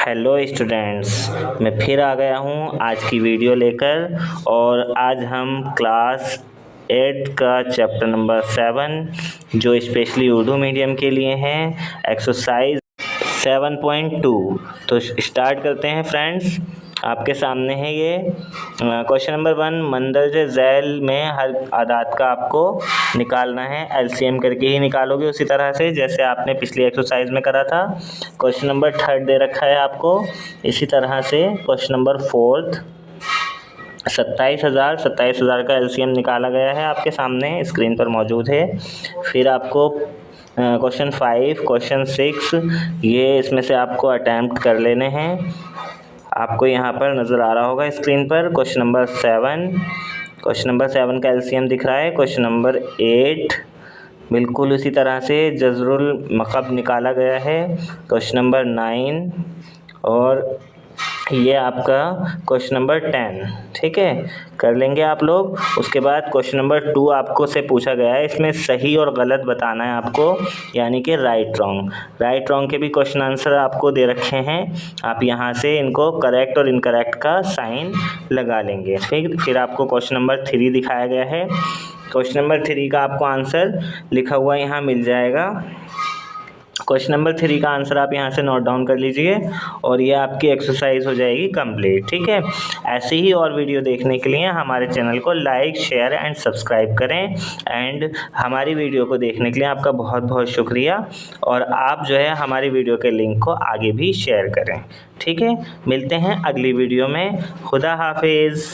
Hello students, मैं फिर आ गया हूँ आज की वीडियो लेकर। और आज हम क्लास 8 का चैप्टर नंबर 7 जो स्पेशली उर्दू मीडियम के लिए हैं, एक्सरसाइज 7.2 तो स्टार्ट करते हैं फ्रेंड्स। आपके सामने है ये क्वेश्चन नंबर 1। मंदरजे झैल में हर अदाद का आपको निकालना है। एलसीएम करके ही निकालोगे उसी तरह से जैसे आपने पिछली एक्सरसाइज में करा था। क्वेश्चन नंबर 3 दे रखा है आपको इसी तरह से। क्वेश्चन नंबर 4 27,000 का एलसीएम निकाला गया है, आपके सामने स्क्रीन पर मौजूद है। फिर आपको क्वेश्चन 5, क्वेश्चन 6 ये इसमें से आपको अटैम्प्ट कर लेने हैं। आपको यहाँ पर नज़र आ रहा होगा स्क्रीन पर। क्वेश्चन नंबर 7 का एलसीएम दिख रहा है। क्वेश्चन नंबर 8 बिल्कुल उसी तरह से जज़रुल मक़ब निकाला गया है। क्वेश्चन नंबर 9 और ये आपका क्वेश्चन नंबर 10, ठीक है, कर लेंगे आप लोग। उसके बाद क्वेश्चन नंबर 2 आपको से पूछा गया है, इसमें सही और गलत बताना है आपको, यानी कि राइट रॉन्ग के भी क्वेश्चन आंसर आपको दे रखे हैं। आप यहाँ से इनको करेक्ट और इनकरेक्ट का साइन लगा लेंगे। फिर आपको क्वेश्चन नंबर 3 दिखाया गया है। क्वेश्चन नंबर 3 का आपको आंसर लिखा हुआ यहाँ मिल जाएगा। क्वेश्चन नंबर 3 का आंसर आप यहाँ से नोट डाउन कर लीजिए और ये आपकी एक्सरसाइज हो जाएगी कंप्लीट, ठीक है। ऐसे ही और वीडियो देखने के लिए हमारे चैनल को लाइक, शेयर एंड सब्सक्राइब करें। एंड हमारी वीडियो को देखने के लिए आपका बहुत बहुत शुक्रिया। और आप जो है हमारी वीडियो के लिंक को आगे भी शेयर करें, ठीक है। मिलते हैं अगली वीडियो में। खुदा हाफिज़।